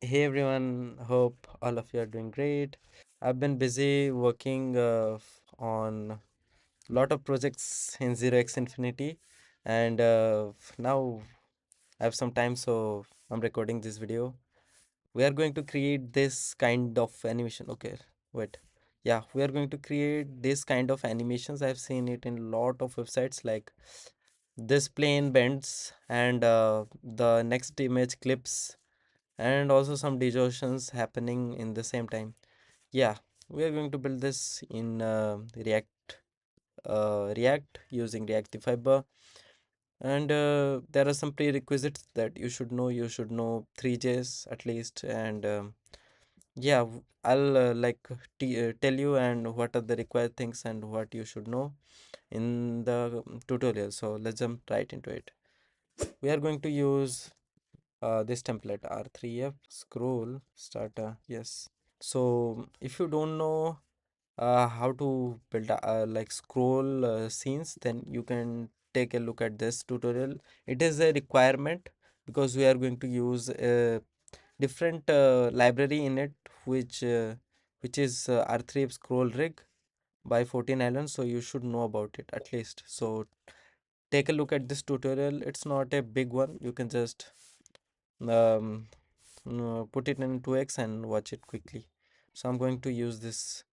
Hey everyone, hope all of you are doing great. I've been busy working on a lot of projects in 0x Infinity, and now I have some time, so I'm recording this video. We are going to create this kind of animation. Okay, wait. Yeah, we are going to create this kind of animations. I've seen it in a lot of websites like this plane bends and the next image clips and also some distortions happening in the same time. Yeah, we are going to build this in React using React Fiber, and there are some prerequisites that you should know. You should know 3.js at least, and yeah, I'll tell you and what are the required things and what you should know in the tutorial. So let's jump right into it. We are going to use this template R3F scroll starter. Yes. So if you don't know how to build like scroll scenes, then you can take a look at this tutorial. It is a requirement because we are going to use a different library in it, which is R3F scroll rig by 14 Allen. So you should know about it at least. So take a look at this tutorial. It's not a big one. You can just um, put it in 2x and watch it quickly. So I'm going to use this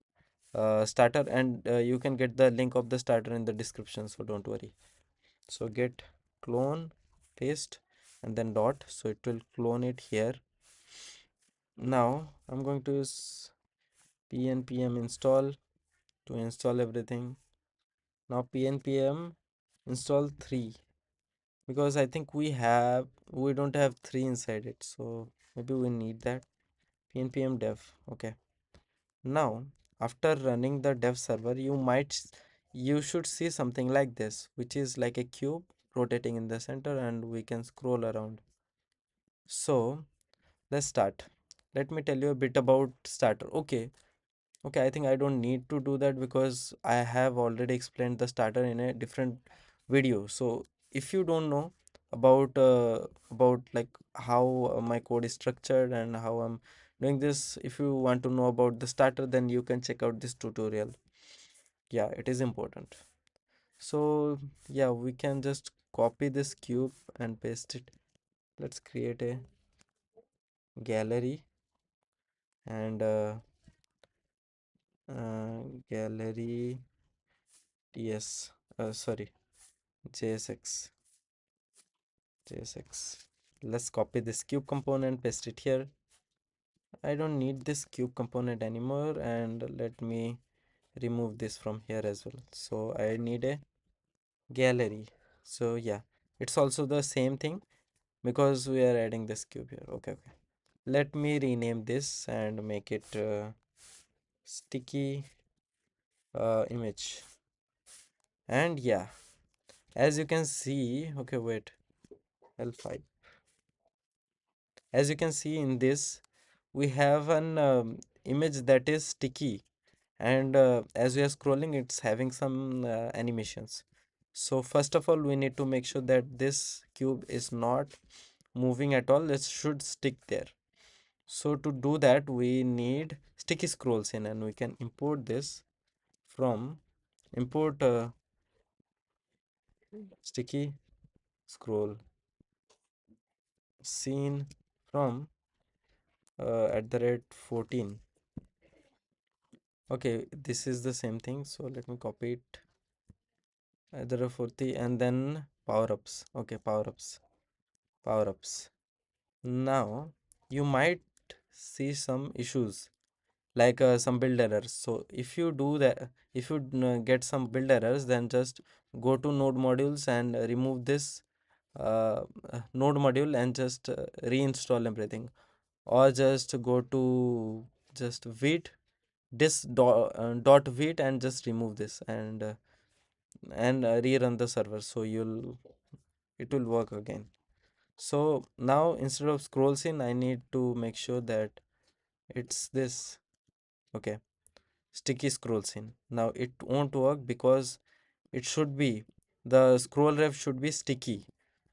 starter, and you can get the link of the starter in the description, so don't worry. So get clone, paste, and then dot, so it will clone it here. Now I'm going to use pnpm install to install everything. Now pnpm install 3 because I think we don't have 3 inside it, so maybe we need that. Pnpm dev. Okay. Now, after running the dev server, you should see something like this, which is like a cube rotating in the center, and we can scroll around. So let's start. Let me tell you a bit about starter. Okay, I think I don't need to do that because I have already explained the starter in a different video. So if you don't know about like how my code is structured and how I'm doing this, if you want to know about the starter, then you can check out this tutorial. Yeah, it is important. So yeah, we can just copy this cube and paste it. Let's create a gallery and gallery ts sorry, JSX. JSX. Let's copy this cube component, paste it here. I don't need this cube component anymore, and let me remove this from here as well. So I need a gallery. So yeah, it's also the same thing because we are adding this cube here. Okay. Let me rename this and make it sticky image. And yeah, as you can see, okay, wait, L5. As you can see in this, we have an image that is sticky, and as we are scrolling, it's having some animations. So first of all, we need to make sure that this cube is not moving at all. It should stick there. So to do that, we need sticky scrolls in, and we can import this from import sticky scroll scene from @14. Okay, this is the same thing, so let me copy it @40 and then power ups. Okay, power ups. Now you might see some issues like some build errors. So if you do that, if you get some build errors, then just go to node modules and remove this node module and just reinstall everything, or just go to just vit dot vit and just remove this and rerun the server, so it will work again. So now instead of scrolls in, I need to make sure that it's this. Okay, sticky scrolls in. Now it won't work because it should be the scroll ref should be sticky,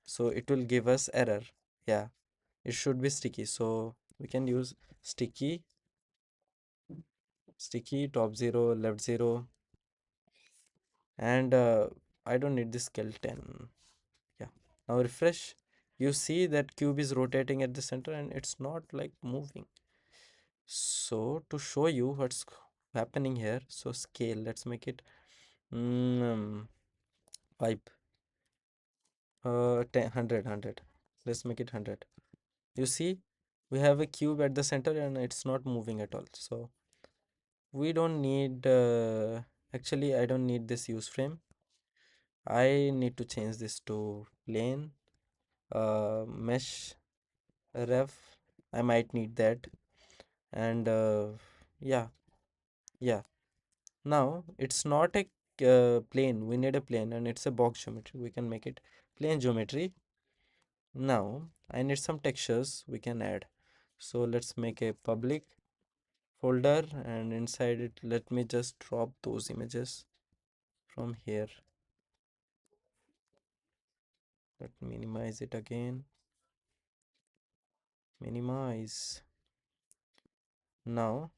so it will give us error. Yeah, it should be sticky. So We can use sticky, sticky, top 0, left 0, and I don't need this skeleton. Yeah. Now refresh. You see that cube is rotating at the center and it's not like moving. So to show you what's happening here, so scale, let's make it 5, 10, 100. Let's make it 100. You see, we have a cube at the center and it's not moving at all. So we don't need, actually, I don't need this use frame. I need to change this to plane, mesh ref. I might need that. And yeah, yeah. Now it's not a plane. We need a plane and it's a box geometry. We can make it plane geometry. Now I need some textures we can add. So let's make a public folder, and inside it let me just drop those images from here. Let me minimize it again. Minimize. Now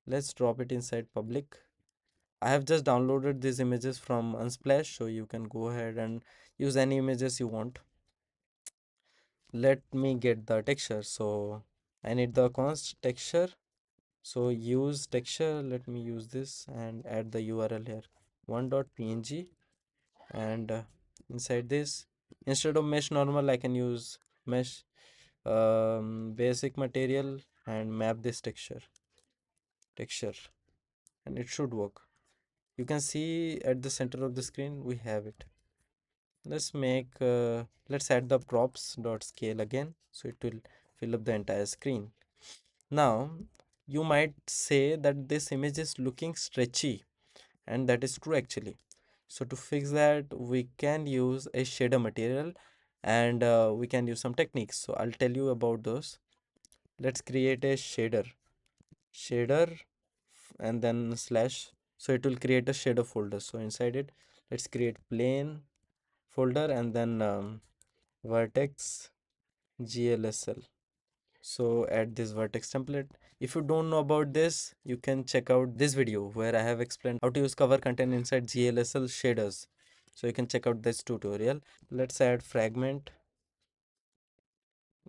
let's drop it inside public. I have just downloaded these images from Unsplash, so you can go ahead and use any images you want. Let me get the texture. So I need the const texture. So use texture. Let me use this and add the URL here, one.png, and inside this, instead of mesh normal, I can use mesh basic material and map this texture, and it should work. You can see at the center of the screen we have it. Let's add the props dot scale again, so it will fill up the entire screen. Now you might say that this image is looking stretchy, and that is true actually. So to fix that, we can use a shader material, and we can use some techniques. So I'll tell you about those. Let's create a shader, and then slash, so it will create a shader folder. So inside it, let's create plane folder, and then vertex GLSL. So add this vertex template. If you don't know about this, you can check out this video where I have explained how to use cover content inside GLSL shaders. So you can check out this tutorial. Let's add fragment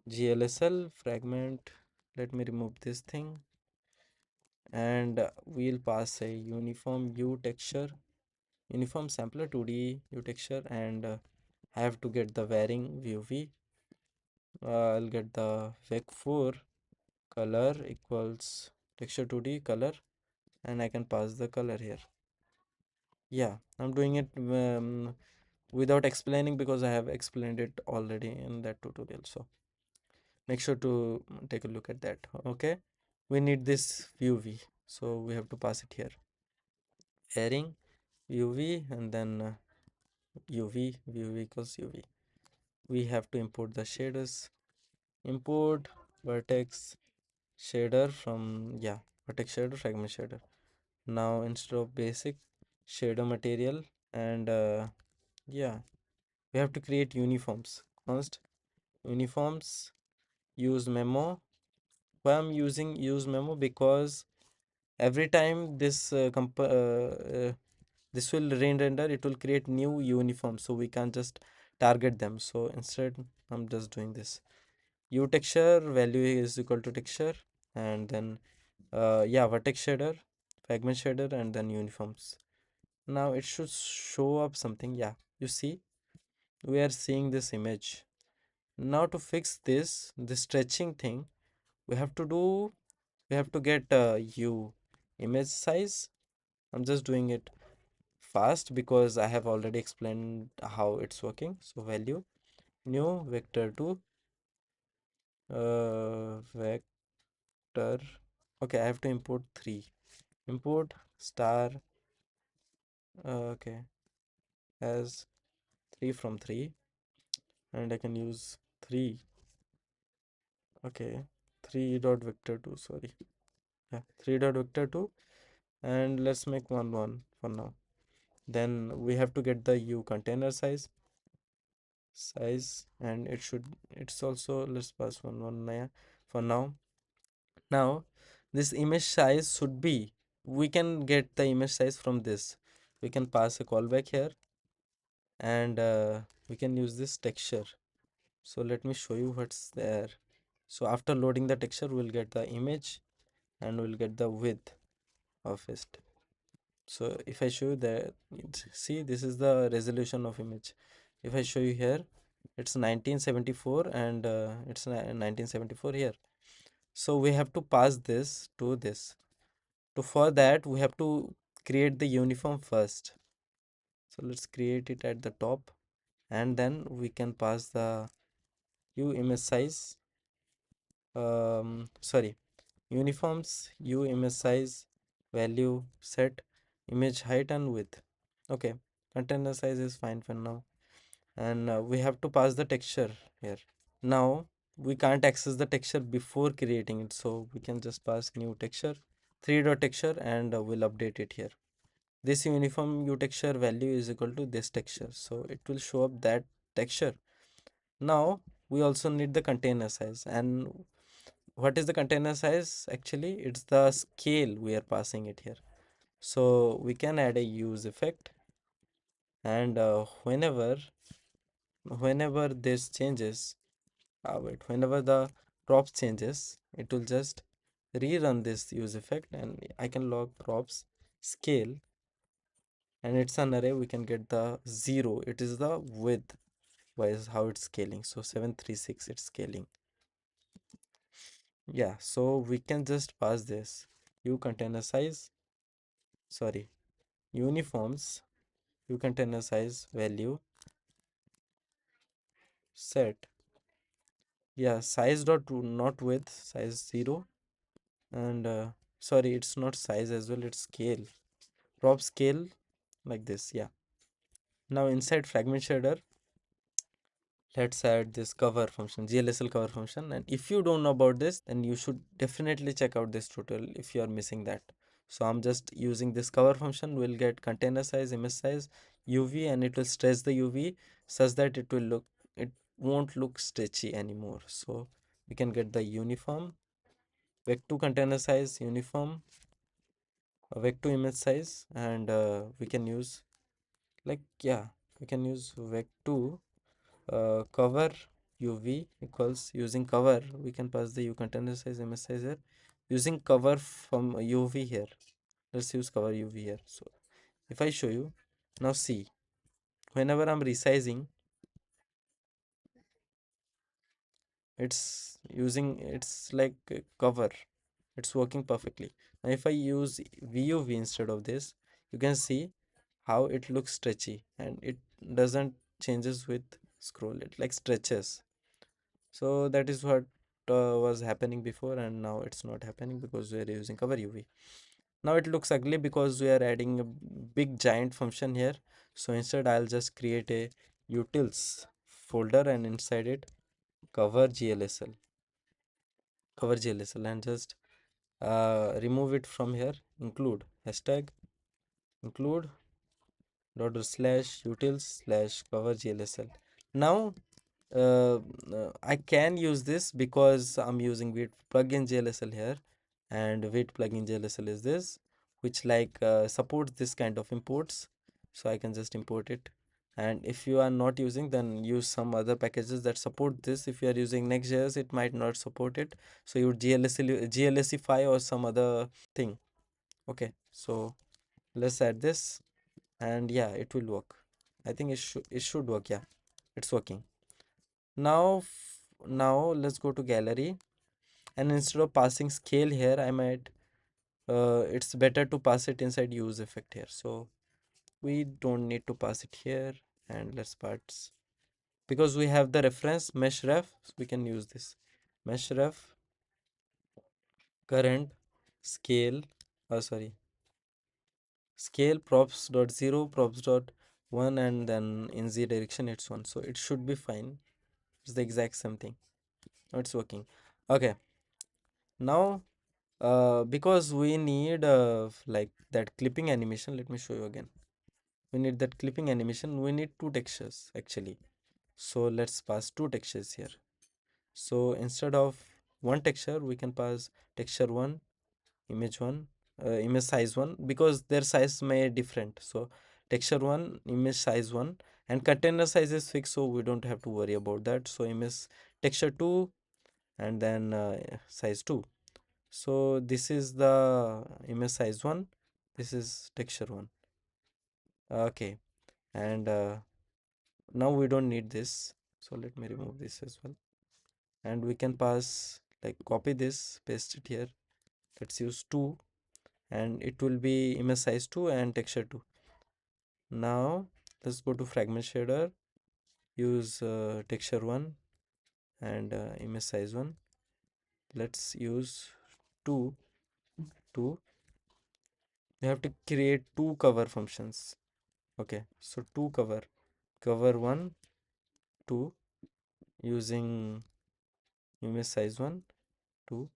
GLSL fragment. Let me remove this thing, and we'll pass a uniform U texture, uniform sampler 2D U texture, and I have to get the varying UV. I'll get the vec4 color equals texture 2D color, and I can pass the color here. Yeah, I'm doing it without explaining because I have explained it already in that tutorial. So make sure to take a look at that. Okay, we need this UV, so we have to pass it here. Airing UV, and then UV equals UV. We have to import the shaders. Import vertex shader from, yeah, vertex shader, fragment shader. Now instead of basic, shader material, and yeah, we have to create uniforms. Const uniforms use memo. Why I'm using use memo? Because every time this will render, it will create new uniforms, so we can just target them. So instead I'm just doing this. U texture value is equal to texture, and then yeah, vertex shader, fragment shader, and then uniforms. Now it should show up something. Yeah, you see, we are seeing this image. Now to fix this stretching thing, we have to do we have to get u image size. I'm just doing it fast because I have already explained how it's working. So value new vector 2 vector. Okay, I have to import 3. Import star, okay, as 3 from 3, and I can use 3. Okay, 3 dot vector 2, sorry. Yeah, 3 dot vector 2, and let's make 1 for now. Then we have to get the u container size, and it's also, let's pass 1 yeah, for now. Now this image size should be, we can get the image size from this. We can pass a callback here, and we can use this texture. So let me show you what's there. So after loading the texture, we'll get the image and we'll get the width of it. So if I show you that, see, this is the resolution of image. If I show you here, it's 1974, and it's 1974 here. So we have to pass this to this. To for that, we have to create the uniform first. So let's create it at the top, and then we can pass the image size. Sorry, uniforms image size value set image height and width. Okay, container size is fine for now, and we have to pass the texture here. Now we can't access the texture before creating it, so we can just pass new texture, three dot texture, and we'll update it here. This uniform texture value is equal to this texture, so it will show up that texture. Now we also need the container size, and what is the container size? Actually, it's the scale we are passing it here. So we can add a use effect, and whenever this changes, whenever the props changes, it will just rerun this use effect, and I can log props scale, and it's an array. We can get the 0, it is the width wise how it's scaling. So 736 it's scaling. Yeah, so we can just pass this container size, sorry, uniforms container size value set, yeah, size dot not width, size 0, and sorry, it's not size as well, it's scale, prop scale, like this. Yeah, now inside fragment shader, let's add this cover function, GLSL cover function. And if you don't know about this, then you should definitely check out this tutorial if you are missing that. So I'm just using this cover function. We'll get container size, image size, UV, and it will stretch the UV such that it won't look stretchy anymore. So we can get the uniform vec2 container size, uniform vec2 image size, and we can use, like, yeah, we can use vec2 cover UV equals, using cover we can pass the container size, image size here, using cover from UV here. Let's use cover UV here. So if I show you, now see, whenever I'm resizing, it's like a cover, it's working perfectly. Now if I use VUV instead of this, you can see how it looks stretchy, and it doesn't changes with scroll, it like stretches. So that is what was happening before, and now it's not happening because we are using cover UV. Now it looks ugly because we are adding a big giant function here. So instead I'll just create a utils folder, and inside it cover GLSL, and just remove it from here, include hashtag include dot slash utils slash cover GLSL. Now I can use this because I'm using with plugin GLSL here, and with plugin GLSL is this, which like supports this kind of imports. So I can just import it, and if you are not using, then use some other packages that support this. If you are using Next.js, it might not support it, so you GLSify or some other thing. Okay, so let's add this, and yeah, it will work. I think it should work. Yeah, it's working. Now let's go to gallery, and instead of passing scale here, I might it's better to pass it inside use effect here. So we don't need to pass it here, and let's pass, because we have the reference mesh ref, so we can use this mesh ref current scale, sorry, scale props dot 0 props dot 1, and then in z direction it's 1, so it should be fine. It's the exact same thing. Now it's working. Okay, now because we need like that clipping animation, let me show you again. We need that clipping animation, we need two textures actually. So let's pass two textures here. So instead of one texture, we can pass texture 1, image 1, image size 1, because their size may different. So texture 1, image size 1, and container size is fixed, so we don't have to worry about that. So image texture 2, and then size 2. So this is the image size 1, this is texture 1. Okay, and now we don't need this, so let me remove this as well. And we can pass, like, copy this, paste it here. Let's use 2, and it will be image size 2 and texture 2. Now let's go to fragment shader, use texture 1 and image size 1. Let's use 2. 2. You have to create two cover functions. Okay, so two cover 1, 2, using image size 1, 2.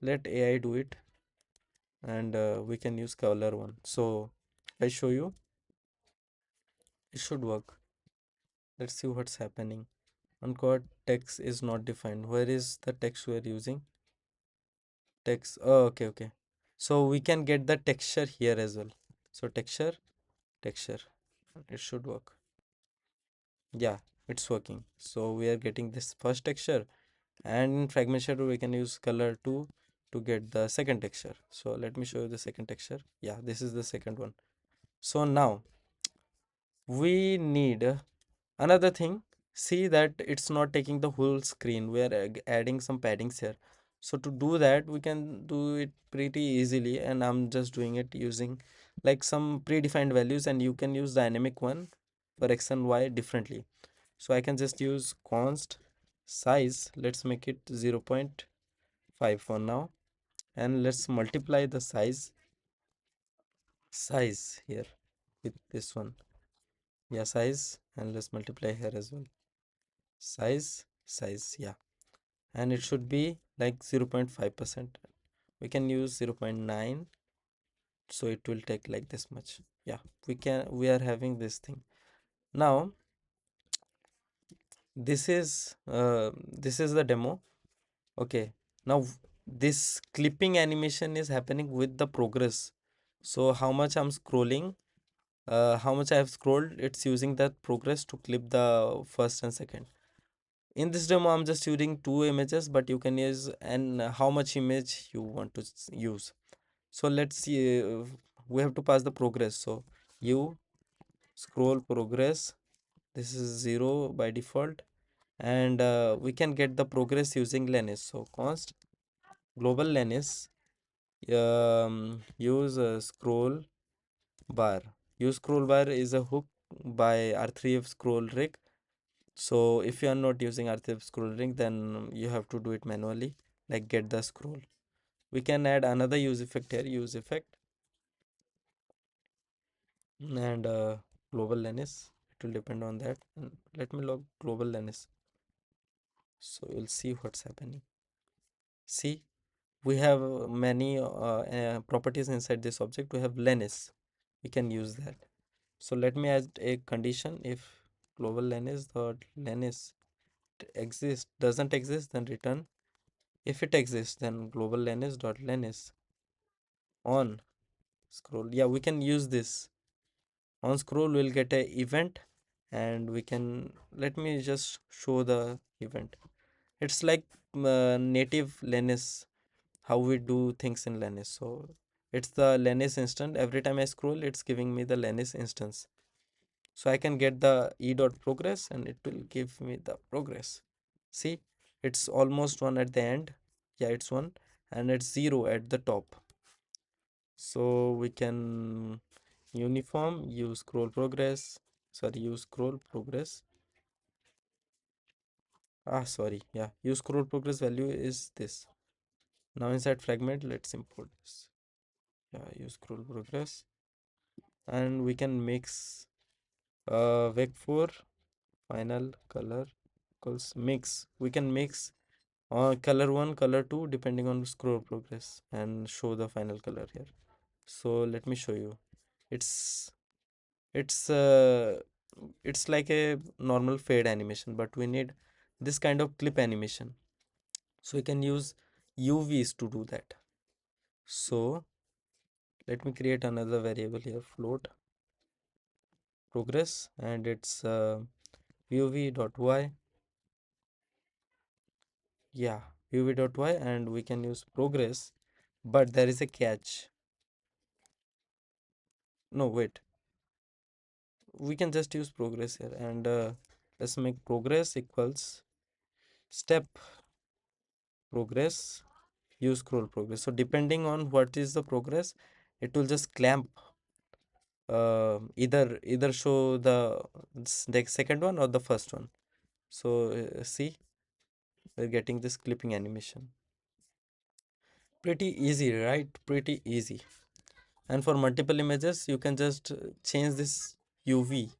Let AI do it, and we can use color 1. So I show you, it should work. Let's see what's happening. Uncaught text is not defined. Where is the text we are using? Text. Oh, okay, okay. So we can get the texture here as well. So texture, texture. It should work. Yeah, it's working. So we are getting this first texture, and in fragment shader we can use color 2 to get the second texture. So let me show you the second texture. Yeah, this is the second one. So now we need another thing. See that it's not taking the whole screen. We are adding some paddings here. So to do that, we can do it pretty easily, and I'm just doing it using like some predefined values, and you can use dynamic one for x and y differently. So I can just use const size. Let's make it 0.5 for now, and let's multiply the size here with this one. Yeah, size, and let's multiply here as well. Size, yeah, and it should be like 0.5%. We can use 0.9, so it will take like this much. Yeah, we are having this thing now. This is the demo. Okay, now this clipping animation is happening with the progress. So how much I'm scrolling, how much I have scrolled, it's using that progress to clip the first and second. In this demo I'm just using two images, but you can use and how much image you want to use. So let's see, we have to pass the progress. So you scroll progress, this is 0 by default, and we can get the progress using Lenis. So const global Lenis, use scroll bar. Use scroll bar is a hook by R3F scroll rig. So if you are not using R3F scroll rig, then you have to do it manually, like get the scroll. We can add another use effect here, use effect, and global Lenis. It will depend on that. And let me log global Lenis, so you'll see what's happening. See, we have many properties inside this object. We have Lenis, we can use that. So let me add a condition. If global Lenis dot Lenis exists, doesn't exist, then return. If it exists, then global Lenis dot Lenis on scroll. Yeah, we can use this. On scroll we'll get a event, and we can, let me just show the event. It's like native Lenis, how we do things in Lenis. So it's the Lenis instance. Every time I scroll, it's giving me the Lenis instance. So I can get the e dot progress, and it will give me the progress. See, it's almost 1 at the end. Yeah, it's 1, and it's 0 at the top. So we can uniform use scroll progress, sorry, use scroll progress. Sorry, yeah, use scroll progress value is this. Now inside fragment, let's import this. Yeah, use scroll progress, and we can mix vec 4 final color equals mix. We can mix color 1, color 2 depending on scroll progress, and show the final color here. So let me show you. It's it's uh it's like a normal fade animation, but we need this kind of clip animation. So we can use UVs to do that. So let me create another variable here, float progress, and it's uv.y. Yeah, uv.y, and we can use progress, but there is a catch. No, wait, we can just use progress here, and let's make progress equals step progress, use scroll progress. So depending on what is the progress, it will just clamp, either show the second one or the first one. So see, we're getting this clipping animation. Pretty easy, right? Pretty easy. And for multiple images, you can just change this UV,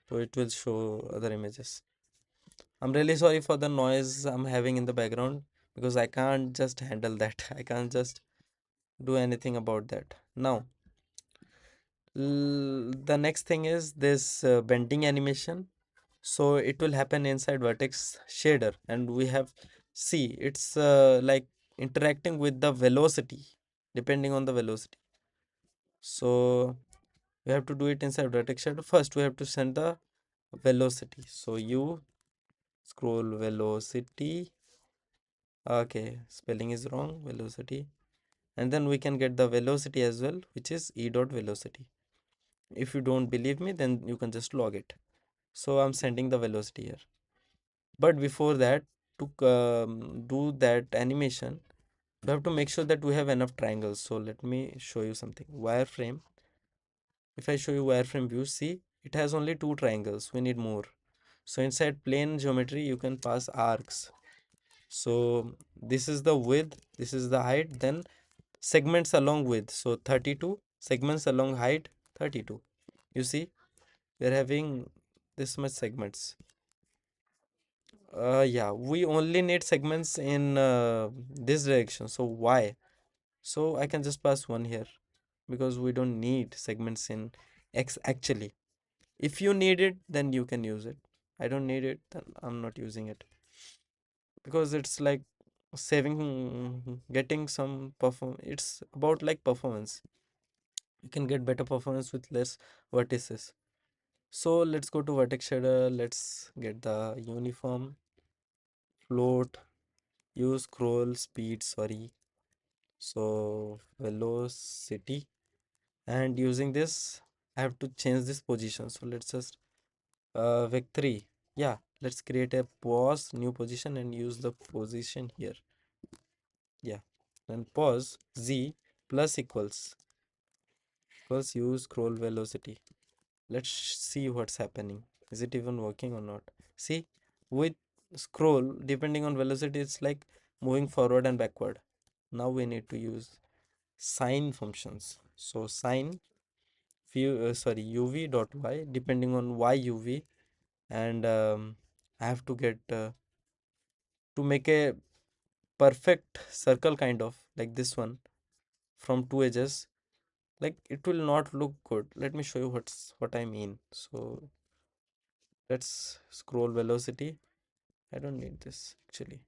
so it will show other images. I'm really sorry for the noise I'm having in the background, because I can't just handle that. I can't just do anything about that. Now, the next thing is this bending animation. So it will happen inside vertex shader, and we have, see, it's like interacting with the velocity, depending on the velocity. So we have to do it inside vertex shader. First we have to send the velocity, so u scroll velocity. Okay, spelling is wrong, velocity. And then we can get the velocity as well, which is e dot velocity. If you don't believe me, then you can just log it. So I'm sending the velocity here. But before that, to do that animation, we have to make sure that we have enough triangles. So let me show you something. Wireframe. If I show you wireframe view, see, it has only two triangles. We need more. So inside plane geometry, you can pass arcs. So this is the width, this is the height, then segments along width. So 32, segments along height 32. You see, we're having this much segments. Yeah, we only need segments in this direction. So why? So I can just pass one here, because we don't need segments in X actually. If you need it, then you can use it. I don't need it, then I'm not using it, because it's like saving, getting some perform. It's about like performance. You can get better performance with less vertices. So let's go to vertex shader. Let's get the uniform, float, use scroll speed, sorry. So velocity, and using this, I have to change this position. So let's just vec3. Yeah, let's create a pause new position and use the position here. Yeah, and pause z plus equals use scroll velocity. Let's see what's happening. Is it even working or not? See, with scroll, depending on velocity, it's like moving forward and backward. Now we need to use sine functions. So sine uv dot y, depending on y uv, and I have to get to make a perfect circle, kind of like this one, from two edges. Like, it will not look good. Let me show you what I mean. So let's scroll velocity. I don't need this actually.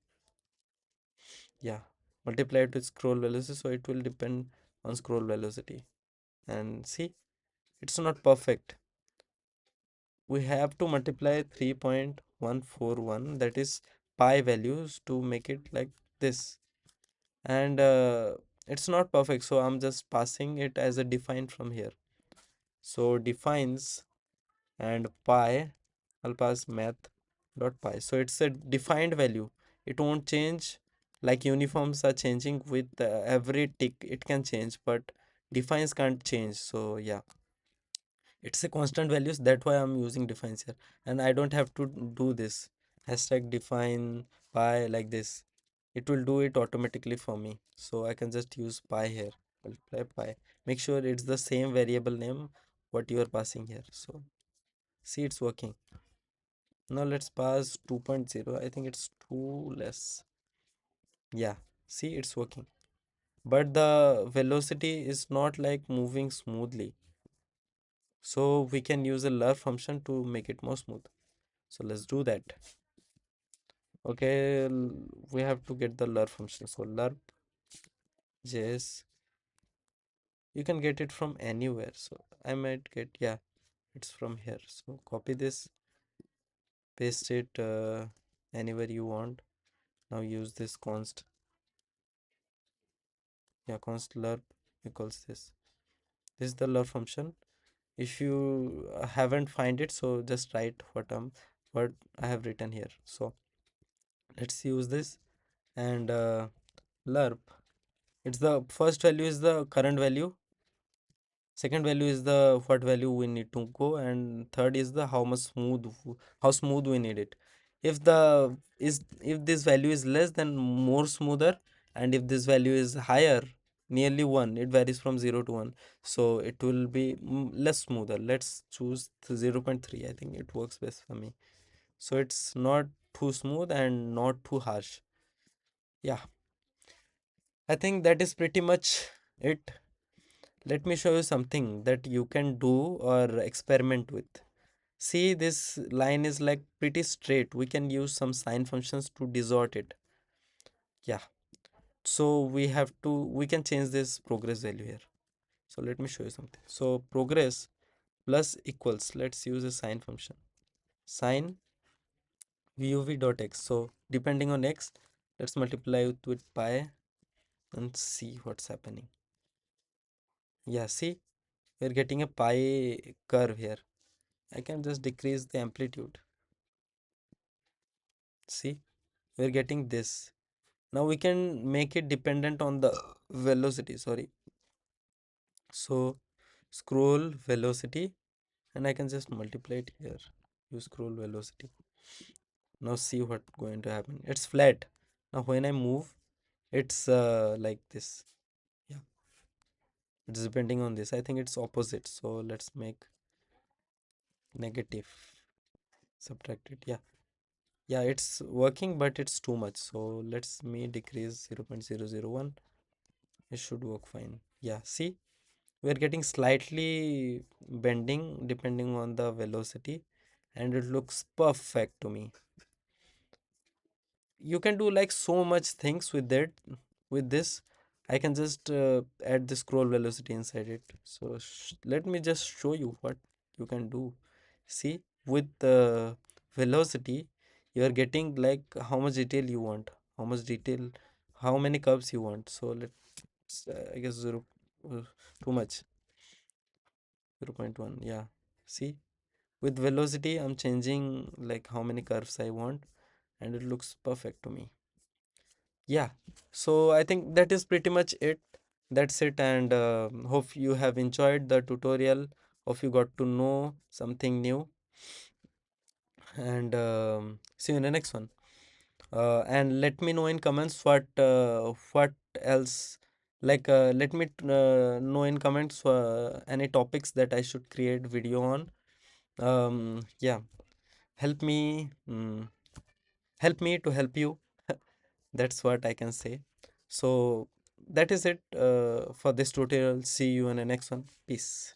Yeah, multiply it with scroll velocity, so it will depend on scroll velocity. And see, it's not perfect. We have to multiply 3.141, that is pi values, to make it like this. And it's not perfect, so I'm just passing it as a define from here. So defines, and pi, I'll pass math dot pi. So it's a defined value. It won't change, like uniforms are changing with every tick. It can change, but defines can't change. So yeah, it's a constant values. That's why I'm using defines here, and I don't have to do this hashtag define pi like this. It will do it automatically for me. So I can just use pi here. Multiply pi. Make sure it's the same variable name what you are passing here. So see, it's working. Now let's pass 2.0. I think it's too less. Yeah, see, it's working. But the velocity is not like moving smoothly. So we can use a blur function to make it more smooth. So let's do that. Okay, we have to get the lerp function. So lerp js, you can get it from anywhere. So I might get, yeah, it's from here. So copy this, paste it anywhere you want. Now use this const, yeah, const lerp equals this. This is the lerp function. If you haven't find it, so just write what I have written here. So let's use this, and lerp, it's the first value is the current value, second value is the what value we need to go, and third is the how smooth we need it. If the is if this value is less, then more smoother, and if this value is higher, nearly 1, it varies from 0 to 1, so it will be less smoother. Let's choose 0.3. I think it works best for me, so it's not too smooth and not too harsh. Yeah, I think that is pretty much it. Let me show you something that you can do or experiment with. See, this line is like pretty straight. We can use some sine functions to distort it. Yeah. So we can change this progress value here. So let me show you something. So progress plus equals, let's use a sine function. Sine vuv dot x. So depending on x, let's multiply it with pi and see what's happening. Yeah, see, we're getting a pi curve here. I can just decrease the amplitude. See, we're getting this. Now we can make it dependent on the velocity. Sorry. So scroll velocity, and I can just multiply it here. Use scroll velocity. Now see what going to happen. It's flat. Now when I move, it's like this. Yeah, it's depending on this. I think it's opposite. So let's make negative. Subtract it. Yeah. Yeah, it's working, but it's too much. So let's me decrease 0.001. It should work fine. Yeah, see, we're getting slightly bending depending on the velocity, and it looks perfect to me. You can do like so much things with that. With this, I can just add the scroll velocity inside it. So let me just show you what you can do. See, with the velocity, you are getting like how much detail you want, how much detail, how many curves you want. So let's I guess zero, uh, too much, 0.1. Yeah, see, with velocity I'm changing like how many curves I want, and it looks perfect to me. Yeah, so I think that is pretty much it. That's it, and hope you have enjoyed the tutorial. Hope you got to know something new, and see you in the next one. And let me know in comments what else, like let me know in comments any topics that I should create video on. Yeah, help me, help me to help you. That's what I can say. So that is it for this tutorial. See you in the next one. Peace.